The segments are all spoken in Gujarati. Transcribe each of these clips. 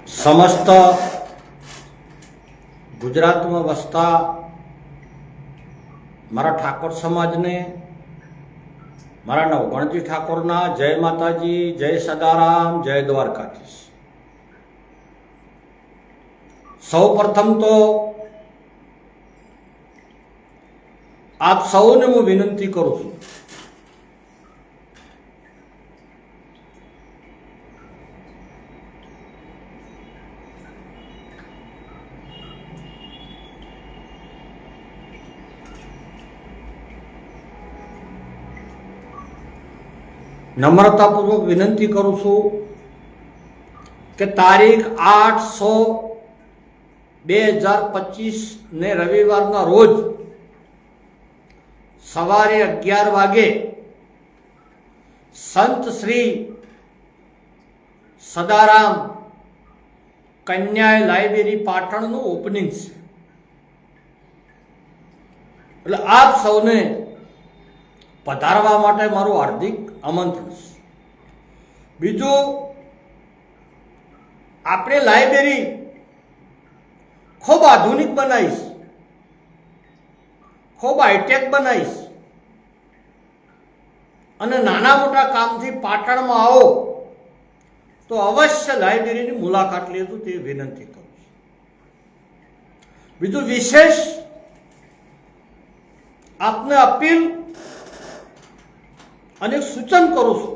समस्त गुजरात में वसता मारा ठाकोर समाज ने मारा नवगणजी ठाकोर ना जय माताजी, जय सदाराम, जय द्वारकाधीश। सौ प्रथम तो आप सौने हूँ विनंती करूँ छूं नम्रतापूर्वक विनंती करूँ छूं कि तारीख 8/6/2025 ने रविवार ना रोज सवारे 11 वागे संत श्री सदाराम कन्या लाइब्रेरी पाटण नु ओपनिंग है। એટલે આપ સૌને પધારવા માટે મારું હાર્દિક આમંત્રણ છે। બીજું, આપણે લાઇબ્રેરી ખૂબ આધુનિક બનાવીશ, ખૂબ હાઈટેક બનાવીશ અને નાના મોટા કામથી પાટણમાં આવો તો અવશ્ય લાઇબ્રેરીની મુલાકાત લેજો તે વિનંતી કરું છું। બીજું વિશેષ આપને અપીલ અને સૂચન કરું છું,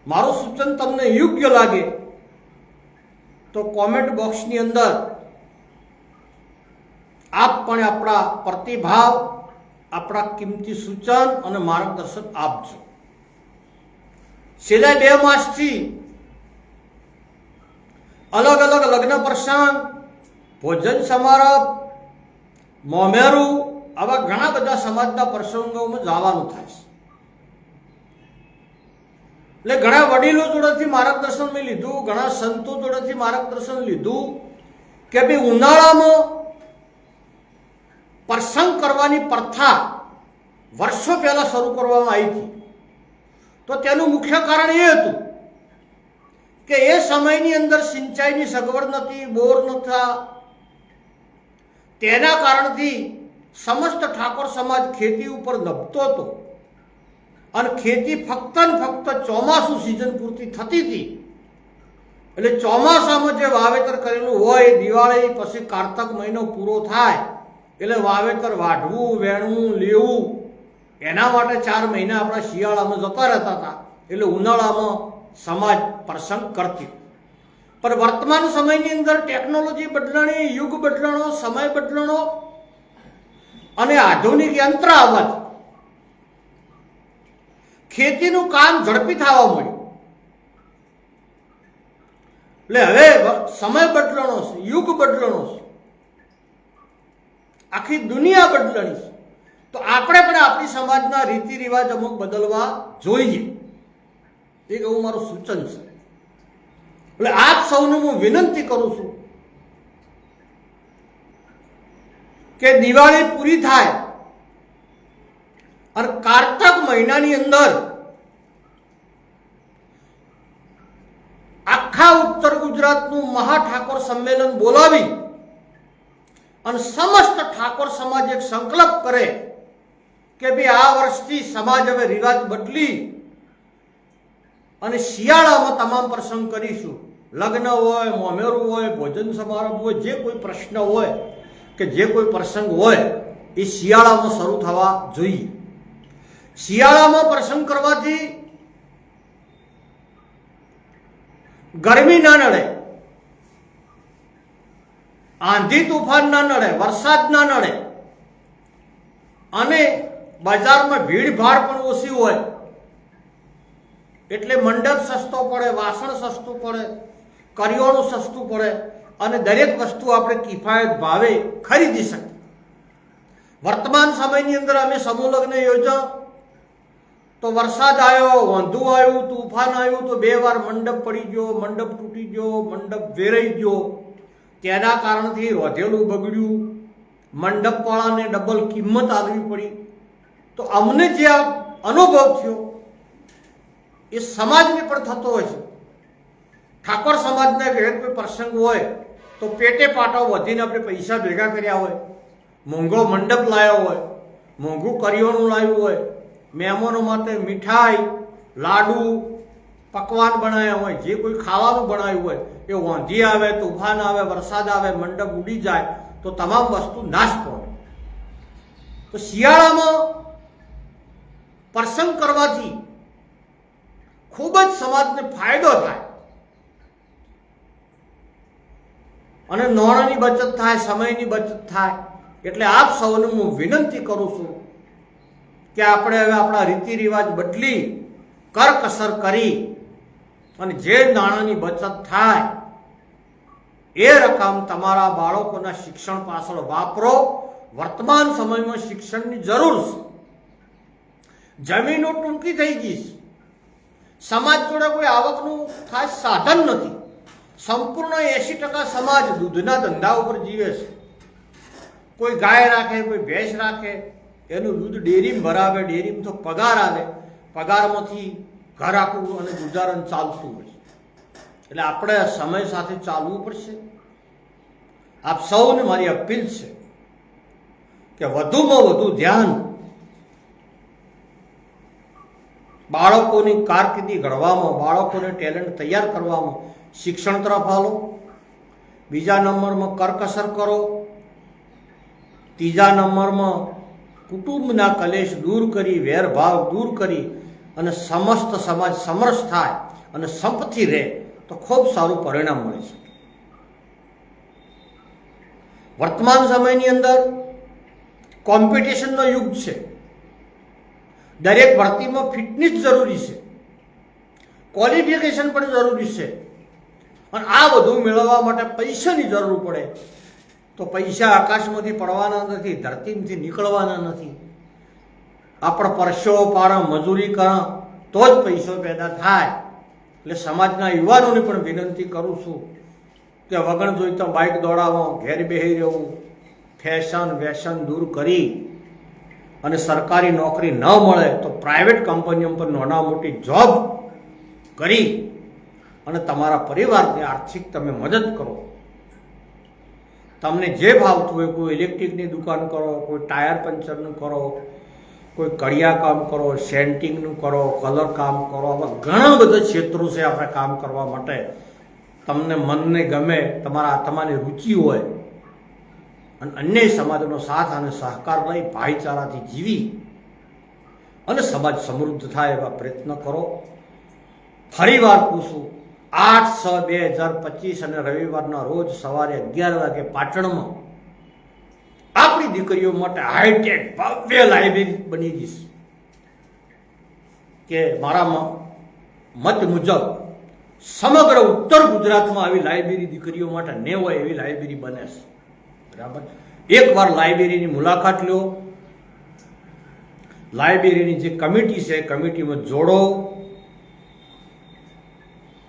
મારું સૂચન તમને યોગ્ય લાગે તો કોમેન્ટ બોક્સની અંદર આપ પણ આપણા પ્રતિભાવ, આપણા કિંમતી સૂચન અને માર્ગદર્શન આપજો। છેલ્લા 2 માસથી અલગ અલગ લગ્ન પ્રસંગ, ભોજન સમારોહ, મોમેરું આવા ઘણા બધા સમાજના પ્રસંગોમાં જવાનું થાય છે। એટલે ઘણા વડીલો જોડેથી માર્ગદર્શન મેં લીધું, ઘણા સંતો જોડેથી માર્ગદર્શન લીધું કે ભાઈ ઉનાળામાં પ્રસંગ કરવાની પ્રથા વર્ષો પહેલા શરૂ કરવામાં આવી હતી। તો તેનું મુખ્ય કારણ એ હતું કે એ સમયની અંદર સિંચાઈની સગવડ નહોતી, બોર નહોતા, તેના કારણથી સમસ્ત ઠાકોર સમાજ ખેતી ઉપર નભતો હતો અને ખેતી ફક્ત ને ફક્ત ચોમાસું સિઝન પૂરતી થતી હતી। એટલે ચોમાસામાં જે વાવેતર કરેલું હોય, દિવાળી પછી કારતક મહિનો પૂરો થાય એટલે વાવેતર વાઢવું, વેણવું, લેવું, એના માટે 4 મહિના આપણા શિયાળામાં જતા રહેતા હતા। એટલે ઉનાળામાં સમાજ પ્રસંગ કરતી। પણ વર્તમાન સમયની અંદર ટેકનોલોજી બદલાણી, યુગ બદલાણો, સમય બદલાણો અને આધુનિક યંત્ર આવવાથી ખેતીનું કામ ઝડપી થવા મળ્યું। એટલે હવે સમય બદલાણો છે, યુગ બદલાણો છે, આખી દુનિયા બદલાણી છે। તો આપણે પણ આપણી સમાજના રીતિ રિવાજ અમુક બદલવા જોઈએ, એ એવું મારું સૂચન છે। એટલે આપ સૌને હું વિનંતી કરું છું કે દિવાળી પૂરી થાય અને કારતક મહિનાની અંદર આખા ઉત્તર ગુજરાતનું મહાઠાકોર સંમેલન બોલાવી અને સમસ્ત ઠાકોર સમાજ એક સંકલ્પ કરે કે ભાઈ આ વર્ષથી સમાજ હવે રિવાજ બદલી અને શિયાળામાં તમામ પ્રસંગ કરીશું। લગ્ન હોય, મોમેરું હોય, ભોજન સમારોહ હોય, જે કોઈ પ્રશ્ન હોય કે જે કોઈ પ્રસંગ હોય એ શિયાળામાં શરૂ થવા જોઈએ। શિયાળામાં પ્રસંગ કરવાથી ગરમી ના નડે, આંધી તૂફાન ના નડે, વરસાદ ના નડે અને બજારમાં ભીડભાડ પણ ઓછી હોય। એટલે મંડપ સસ્તો પડે, વાસણ સસ્તું પડે, કરિયાણું સસ્તું પડે અને દરેક વસ્તુ આપણે કિફાયત ભાવે ખરીદી શકીએ। વર્તમાન સમયની અંદર અમે સમૂહ લગ્ન યોજ્યા તો વરસાદ આવ્યો, વાંધું આવ્યું, તૂફાન આવ્યું તો 2 વાર મંડપ પડી ગયો, મંડપ તૂટી ગયો, મંડપ વેરાઈ ગયો। તેના કારણથી રોધેલું બગડ્યું, મંડપવાળાને ડબલ કિંમત આપવી પડી। તો અમને જે અનુભવ થયો એ સમાજને પણ થતો હોય છે ઠાકોર સમાજના ઘેર કોઈ પ્રસંગ હોય તો પેટે પાટો વધીને આપણે પૈસા ભેગા કર્યા હોય, મોંઘો મંડપ લાવ્યો હોય, મોંઘું કરિયાણું લાવ્યું હોય, મહેમાનો માટે મીઠાઈ, લાડુ, પકવાન બનાવ્યા હોય, જે કોઈ ખાવાનું બનાવ્યું હોય, એ વાંધી આવે, તોફાન આવે, વરસાદ આવે, મંડપ ઉડી જાય તો તમામ વસ્તુ નાશ પામે. તો શિયાળામાં પ્રસંગ કરવાથી ખૂબ જ સમાજને ફાયદો થાય અને નાણાંની બચત થાય, સમયની બચત થાય. એટલે આપ સૌને હું વિનંતી કરું છું કે આપણે હવે આપણા રીતિ રિવાજ બદલી કરકસર કરી અને જે નાણાંની બચત થાય એ રકમ તમારા બાળકોના શિક્ષણ પાછળ વાપરો. વર્તમાન સમયમાં શિક્ષણની જરૂર છે. જમીનો ટૂંકી થઈ ગઈ છે. સમાજ જોડે કોઈ આવકનું ખાસ સાધન નથી. સંપૂર્ણ 80% સમાજ દૂધના ધંધા ઉપર જીવે છે. કોઈ ગાય રાખે, કોઈ ભેંસ રાખે, એનું દૂધ ડેરીમાં ભરાવે, ડેરીમાં તો પગાર આવે, પગારમાંથી ઘર આખું અને ગુજારણ ચાલતું હોય. એટલે આપણે સમય સાથે ચાલવું પડશે. આપ સૌને મારી અપીલ છે કે વધુમાં વધુ ધ્યાન બાળકોની કારકિર્દી ઘડવામાં, બાળકોને ટેલેન્ટ તૈયાર કરવામાં શિક્ષણ તરફ હાલો. બીજા નંબરમાં કરકસર કરો. ત્રીજા નંબરમાં કુટુંબના કલેશ દૂર કરી, વેરભાવ દૂર કરી અને સમસ્ત સમાજ સમરસ થાય અને સંપથી રહે તો ખૂબ સારું પરિણામ મળે છે. વર્તમાન સમયની અંદર કોમ્પિટિશનનો યુગ છે. દરેક ભરતીમાં ફિટનેસ જરૂરી છે, ક્વોલિફિકેશન પણ જરૂરી છે. અને આ બધું મેળવવા માટે પૈસાની જરૂર પડે. તો પૈસા આકાશમાંથી પડવાના નથી, ધરતીમાંથી નીકળવાના નથી. આપણે પરસેવો પાડા, મજૂરી કરો તો જ પૈસો પેદા થાય. એટલે સમાજના યુવાનોને પણ વિનંતી કરું છું કે વગર જોઈતા બાઇક દોડાવો, ઘેર બેસી રહેવું, ફેશન વેશન દૂર કરી અને સરકારી નોકરી ન મળે તો પ્રાઇવેટ કંપનીઓ પર નાના મોટી જોબ કરી અને તમારા પરિવારની આર્થિક તમે મદદ કરો. તમને જે ભાવતું હોય, કોઈ ઇલેક્ટ્રિકની દુકાન કરો, કોઈ ટાયર પંચરનું કરો, કોઈ કડિયા કામ કરો, સેન્ટિંગનું કરો, કલર કામ કરો. આવા ઘણા બધા ક્ષેત્રો છે આપણે કામ કરવા માટે. તમને મનને ગમે, તમારી રુચિ હોય અને અન્ય સમાજનો સાથ અને સહકાર લઈ ભાઈચારાથી જીવી અને સમાજ સમૃદ્ધ થાય એવા પ્રયત્ન કરો. ફરી વાર પૂછું, 8/6/2025 અને રવિવારના રોજ સવારે 11 વાગે પાટણમાં આપણી દીકરીઓ માટે હાઈટેક ભવ્ય લાઇબ્રેરી બની ગઈ કે મારા મત મુજબ સમગ્ર ઉત્તર ગુજરાતમાં આવી લાઇબ્રેરી દીકરીઓ માટે ન હોય એવી લાઇબ્રેરી બને છે. બરાબર. એકવાર લાઇબ્રેરીની મુલાકાત લો. લાઇબ્રેરીની જે કમિટી છે એ કમિટીમાં જોડો.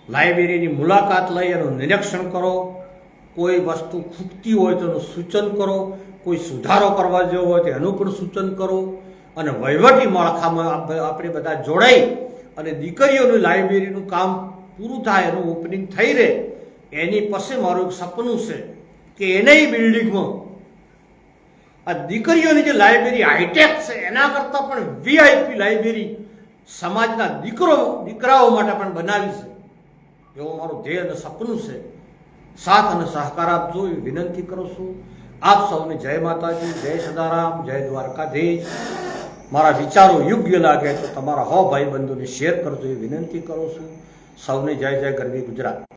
લાઇબ્રેરીની મુલાકાત લઈ એનું નિરીક્ષણ કરો. કોઈ વસ્તુ ખૂટતી હોય તો એનું સૂચન કરો. કોઈ સુધારો કરવા જેવો હોય તો એનું પણ સૂચન કરો. અને વહીવટી માળખામાં આપણે બધા જોડાઈ અને દીકરીઓની લાઇબ્રેરીનું કામ પૂરું થાય, એનું ઓપનિંગ થઈ રહે. એની પછી મારું એક સપનું છે કે એની બિલ્ડિંગમાં આ દીકરીઓની જે લાઇબ્રેરી હાઈટેક છે એના કરતાં પણ VIP લાઇબ્રેરી સમાજના દીકરાઓ માટે પણ બનાવી છે. એવું મારું ધ્યેય અને સપનું છે. સાથ અને સહકાર આપજો એ વિનંતી કરું છું. આપ સૌને જય માતાજી, જય સદારામ, જય દ્વારકાધીશ. મારા વિચારો યોગ્ય લાગે તો તમારા ભાઈ બંધુને શેર કરજો એ વિનંતી કરું છું. સૌને જય જય ગરવી ગુજરાત.